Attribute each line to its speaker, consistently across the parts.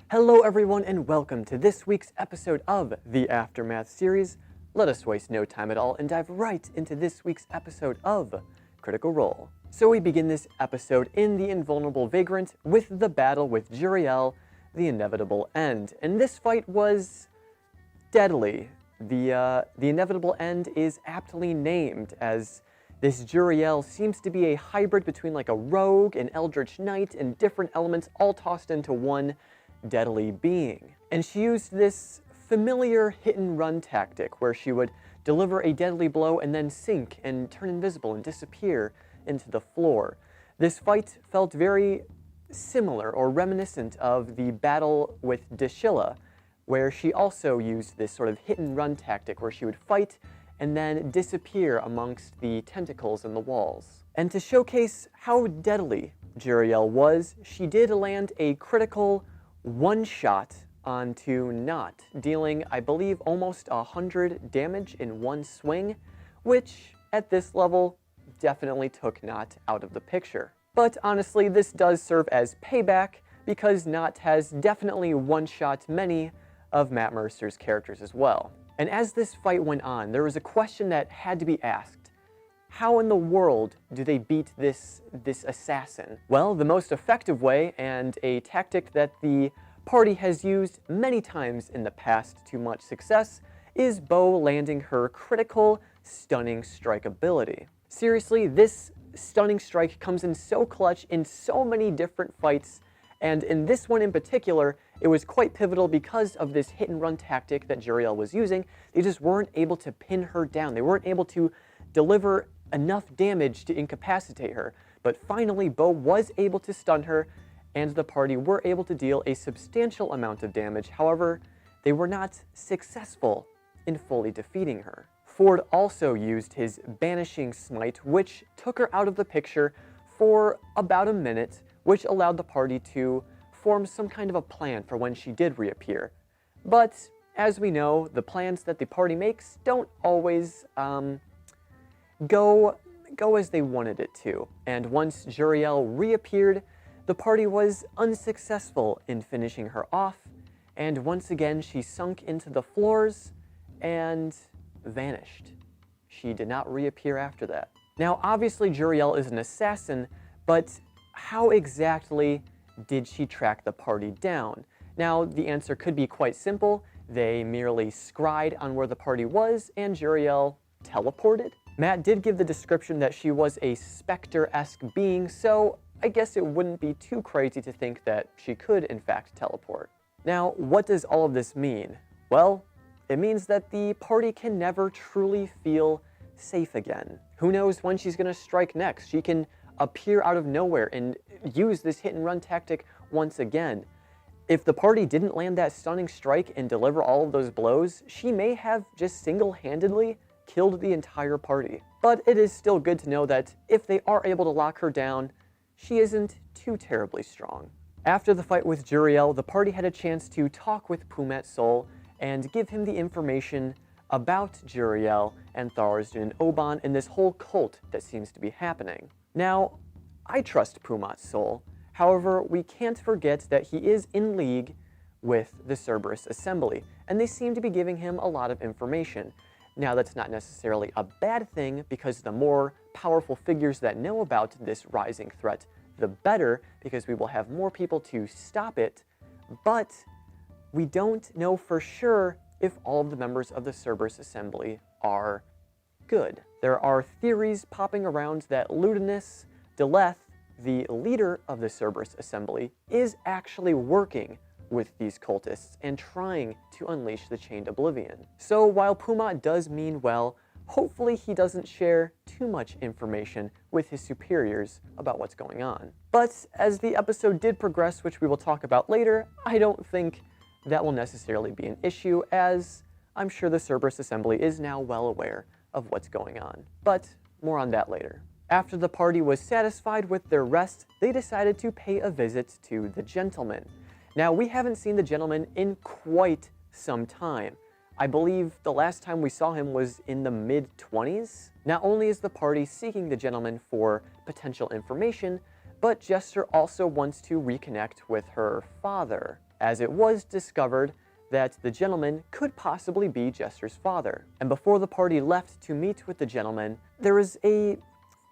Speaker 1: Hello everyone and welcome to this week's episode of the Aftermath series. Let us waste no time at all and dive right into this week's episode of Critical Role. So we begin this episode in The Invulnerable Vagrant with the battle with Juriel, the inevitable end. And this fight was deadly. The inevitable end is aptly named, as this Juriel seems to be a hybrid between like a rogue, an eldritch knight, and different elements all tossed into one deadly being. And she used this familiar hit-and-run tactic where she would deliver a deadly blow and then sink and turn invisible and disappear into the floor. This fight felt very similar or reminiscent of the battle with Deshilla, where she also used this sort of hit-and-run tactic where she would fight and then disappear amongst the tentacles in the walls. And to showcase how deadly Juriel was, she did land a critical one shot onto Not, dealing, I believe, almost 100 damage in one swing, which, at this level, definitely took Not out of the picture. But honestly, this does serve as payback, because Not has definitely one-shot many of Matt Mercer's characters as well. And as this fight went on, there was a question that had to be asked. How in the world do they beat this assassin? Well, the most effective way, and a tactic that the party has used many times in the past to much success, is Bo landing her critical stunning strike ability. Seriously, this stunning strike comes in so clutch in so many different fights, and in this one in particular, it was quite pivotal because of this hit-and-run tactic that Juriel was using. They just weren't able to pin her down. They weren't able to deliver enough damage to incapacitate her, but finally Bo was able to stun her, and the party were able to deal a substantial amount of damage. However, they were not successful in fully defeating her. Ford also used his Banishing Smite, which took her out of the picture for about a minute, which allowed the party to form some kind of a plan for when she did reappear. But, as we know, the plans that the party makes don't always go as they wanted it to. And once Juriel reappeared, the party was unsuccessful in finishing her off, and once again she sunk into the floors and vanished. She did not reappear after that. Now, obviously Juriel is an assassin, but how exactly did she track the party down? Now, the answer could be quite simple. They merely scried on where the party was, and Juriel teleported. Matt did give the description that she was a specter-esque being, so I guess it wouldn't be too crazy to think that she could, in fact, teleport. Now, what does all of this mean? Well, it means that the party can never truly feel safe again. Who knows when she's gonna strike next? She can appear out of nowhere and use this hit-and-run tactic once again. If the party didn't land that stunning strike and deliver all of those blows, she may have just single-handedly killed the entire party. But it is still good to know that if they are able to lock her down, she isn't too terribly strong. After the fight with Juriel, the party had a chance to talk with Pumat Sol and give him the information about Juriel and Tharsden and Obann and this whole cult that seems to be happening. Now, I trust Pumat Sol. However, we can't forget that he is in league with the Cerberus Assembly, and they seem to be giving him a lot of information. Now, that's not necessarily a bad thing, because the more powerful figures that know about this rising threat, the better, because we will have more people to stop it, but we don't know for sure if all of the members of the Cerberus Assembly are good. There are theories popping around that Ludinus Deleth, the leader of the Cerberus Assembly, is actually working with these cultists and trying to unleash the Chained Oblivion. So while Pumat does mean well, hopefully he doesn't share too much information with his superiors about what's going on. But as the episode did progress, which we will talk about later, I don't think that will necessarily be an issue, as I'm sure the Cerberus Assembly is now well aware of what's going on. But more on that later. After the party was satisfied with their rest, they decided to pay a visit to the gentleman. Now, we haven't seen the gentleman in quite some time. I believe the last time we saw him was in the mid-20s. Not only is the party seeking the gentleman for potential information, but Jester also wants to reconnect with her father, as it was discovered that the gentleman could possibly be Jester's father. And before the party left to meet with the gentleman, there was a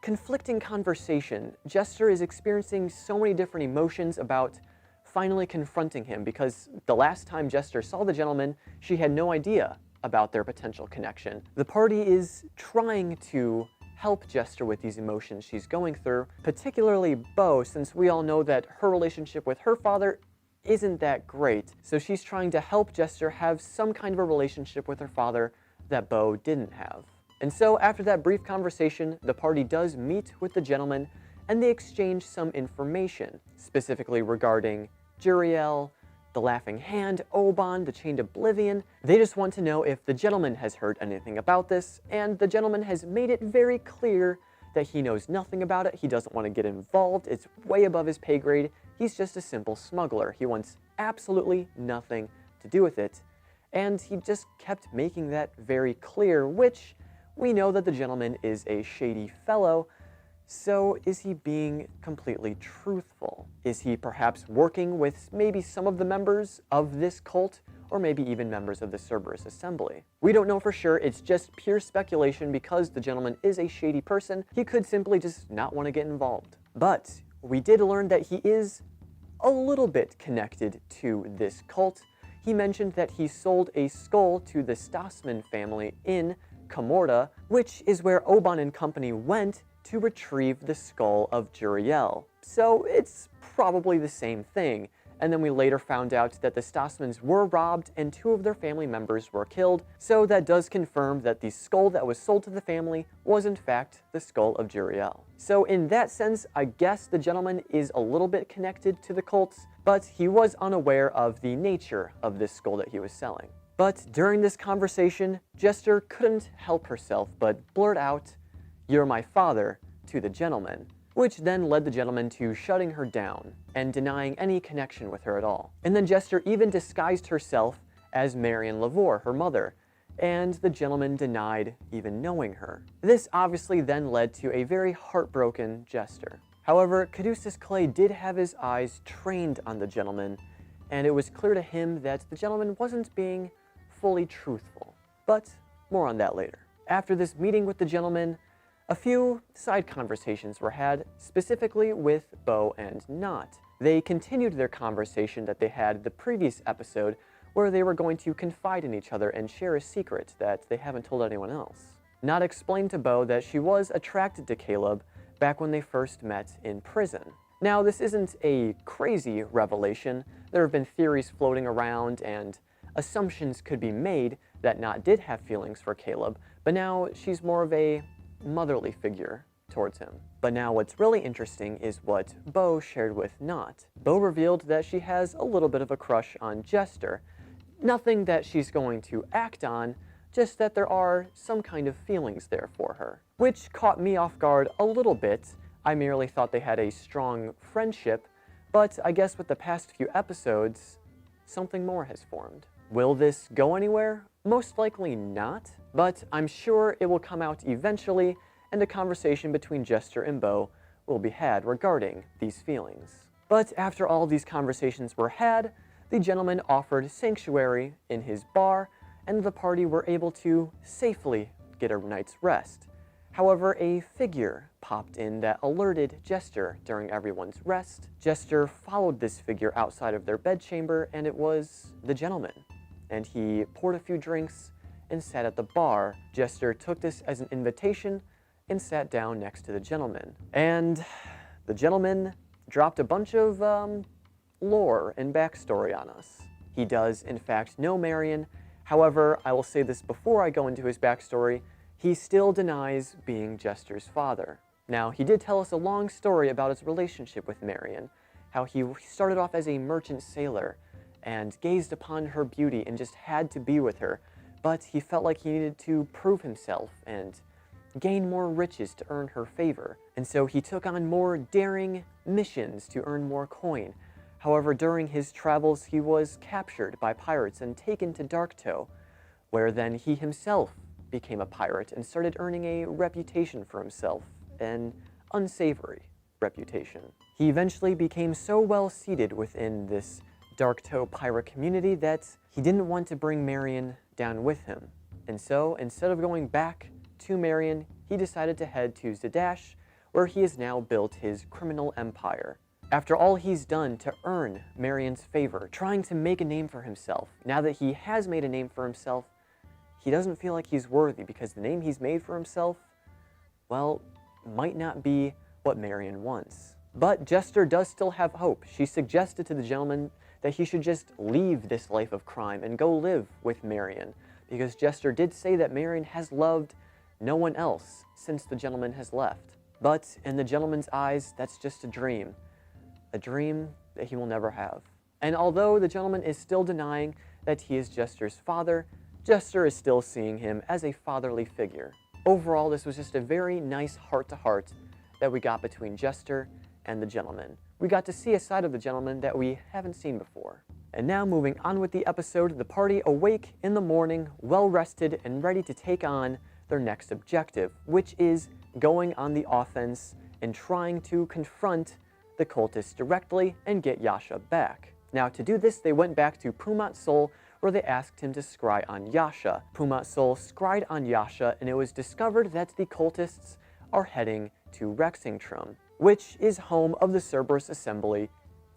Speaker 1: conflicting conversation. Jester is experiencing so many different emotions about finally confronting him, because the last time Jester saw the gentleman, she had no idea about their potential connection. The party is trying to help Jester with these emotions she's going through, particularly Bo, since we all know that her relationship with her father isn't that great. So she's trying to help Jester have some kind of a relationship with her father that Bo didn't have. And so after that brief conversation, the party does meet with the gentleman and they exchange some information, specifically regarding Juriel, the Laughing Hand, Obann, the Chained Oblivion. They just want to know if the gentleman has heard anything about this, and the gentleman has made it very clear that he knows nothing about it. He doesn't want to get involved. It's way above his pay grade. He's just a simple smuggler. He wants absolutely nothing to do with it. And he just kept making that very clear, which we know that the gentleman is a shady fellow. So is he being completely truthful? Is he perhaps working with maybe some of the members of this cult, or maybe even members of the Cerberus Assembly? We don't know for sure. It's just pure speculation. Because the gentleman is a shady person, he could simply just not want to get involved. But we did learn that he is a little bit connected to this cult. He mentioned that he sold a skull to the Stossman family in Comorta, which is where Obann and company went to retrieve the skull of Juriel. So it's probably the same thing. And then we later found out that the Stossmans were robbed and 2 of their family members were killed. So that does confirm that the skull that was sold to the family was in fact the skull of Juriel. So in that sense, I guess the gentleman is a little bit connected to the cults, but he was unaware of the nature of this skull that he was selling. But during this conversation, Jester couldn't help herself but blurt out, "You're my father," to the gentleman, which then led the gentleman to shutting her down and denying any connection with her at all. And then Jester even disguised herself as Marion Lavore, her mother, and the gentleman denied even knowing her. This obviously then led to a very heartbroken Jester. However, Caduceus Clay did have his eyes trained on the gentleman, and it was clear to him that the gentleman wasn't being fully truthful. But more on that later. After this meeting with the gentleman, a few side conversations were had, specifically with Bo and Knot. They continued their conversation that they had the previous episode, where they were going to confide in each other and share a secret that they haven't told anyone else. Knot explained to Bo that she was attracted to Caleb back when they first met in prison. Now, this isn't a crazy revelation. There have been theories floating around and assumptions could be made that Knot did have feelings for Caleb, but now she's more of a motherly figure towards him. But now what's really interesting is what Bo shared with Knot. Bo revealed that she has a little bit of a crush on Jester. Nothing that she's going to act on, just that there are some kind of feelings there for her, which caught me off guard a little bit. I merely thought they had a strong friendship, but I guess with the past few episodes, something more has formed. Will this go anywhere? Most likely not, but I'm sure it will come out eventually, and a conversation between Jester and Bo will be had regarding these feelings. But after all these conversations were had, the gentleman offered sanctuary in his bar, and the party were able to safely get a night's rest. However, a figure popped in that alerted Jester during everyone's rest. Jester followed this figure outside of their bedchamber, and it was the gentleman. And he poured a few drinks and sat at the bar. Jester took this as an invitation and sat down next to the gentleman. And the gentleman dropped a bunch of lore and backstory on us. He does, in fact, know Marion. However, I will say this before I go into his backstory, he still denies being Jester's father. Now, he did tell us a long story about his relationship with Marion, how he started off as a merchant sailor and gazed upon her beauty and just had to be with her, but he felt like he needed to prove himself and gain more riches to earn her favor, and so he took on more daring missions to earn more coin. However, during his travels, he was captured by pirates and taken to Darktow, where then he himself became a pirate and started earning a reputation for himself, an unsavory reputation. He eventually became so well seated within this Dark Toe pirate community that he didn't want to bring Marion down with him. And so, instead of going back to Marion, he decided to head to Zadash, where he has now built his criminal empire. After all he's done to earn Marion's favor, trying to make a name for himself, now that he has made a name for himself, he doesn't feel like he's worthy because the name he's made for himself, well, might not be what Marion wants. But Jester does still have hope. She suggested to the gentleman that he should just leave this life of crime and go live with Marion, because Jester did say that Marion has loved no one else since the gentleman has left. But in the gentleman's eyes, that's just a dream that he will never have. And although the gentleman is still denying that he is Jester's father, Jester is still seeing him as a fatherly figure. Overall, this was just a very nice heart-to-heart that we got between Jester and the gentleman. We got to see a side of the gentleman that we haven't seen before. And now moving on with the episode, the party awake in the morning, well-rested and ready to take on their next objective, which is going on the offense and trying to confront the cultists directly and get Yasha back. Now to do this, they went back to Pumat Sol, where they asked him to scry on Yasha. Pumat Sol scried on Yasha, and it was discovered that the cultists are heading to Rexingtrum, which is home of the Cerberus Assembly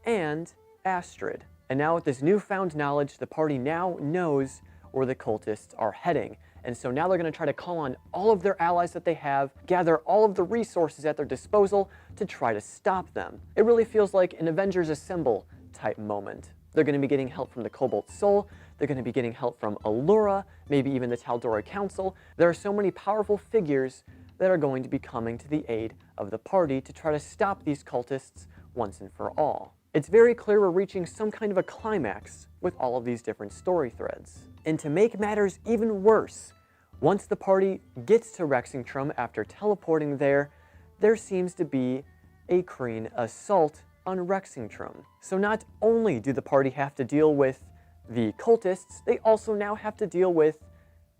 Speaker 1: and Astrid. And now with this newfound knowledge, the party now knows where the cultists are heading. And so now they're going to try to call on all of their allies that they have, gather all of the resources at their disposal to try to stop them. It really feels like an Avengers Assemble type moment. They're going to be getting help from the Cobalt Soul, they're going to be getting help from Allura, maybe even the Taldora Council. There are so many powerful figures that are going to be coming to the aid of the party to try to stop these cultists once and for all. It's very clear we're reaching some kind of a climax with all of these different story threads. And to make matters even worse, once the party gets to Rexingtrum after teleporting there, there seems to be a Kreen assault on Rexingtrum. So not only do the party have to deal with the cultists, they also now have to deal with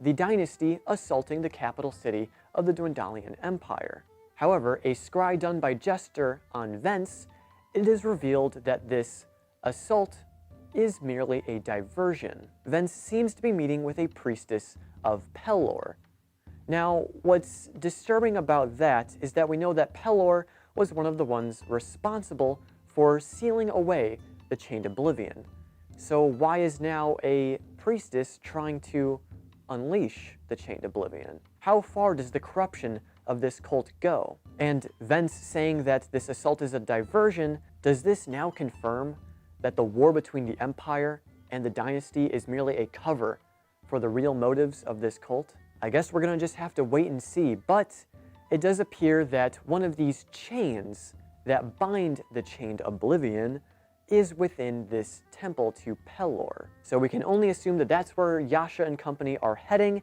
Speaker 1: the dynasty assaulting the capital city of the Dwendalian Empire. However, a scry done by Jester on Vence, it is revealed that this assault is merely a diversion. Vence seems to be meeting with a priestess of Pelor. Now, what's disturbing about that is that we know that Pelor was one of the ones responsible for sealing away the Chained Oblivion. So why is now a priestess trying to unleash the Chained Oblivion? How far does the corruption of this cult go? And Vence saying that this assault is a diversion, does this now confirm that the war between the Empire and the Dynasty is merely a cover for the real motives of this cult? I guess we're gonna just have to wait and see, but it does appear that one of these chains that bind the Chained Oblivion is within this temple to Pelor. So we can only assume that that's where Yasha and company are heading,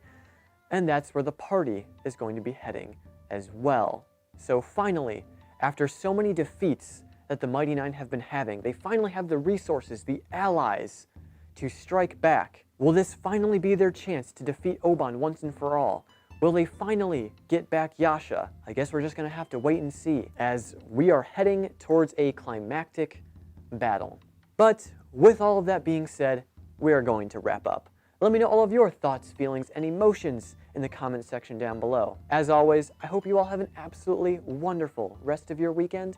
Speaker 1: and that's where the party is going to be heading as well. So finally, after so many defeats that the Mighty Nine have been having, they finally have the resources, the allies, to strike back. Will this finally be their chance to defeat Obann once and for all? Will they finally get back Yasha? I guess we're just gonna have to wait and see, as we are heading towards a climactic battle. But with all of that being said, we are going to wrap up. Let me know all of your thoughts, feelings, and emotions in the comment section down below. As always, I hope you all have an absolutely wonderful rest of your weekend,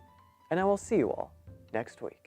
Speaker 1: and I will see you all next week.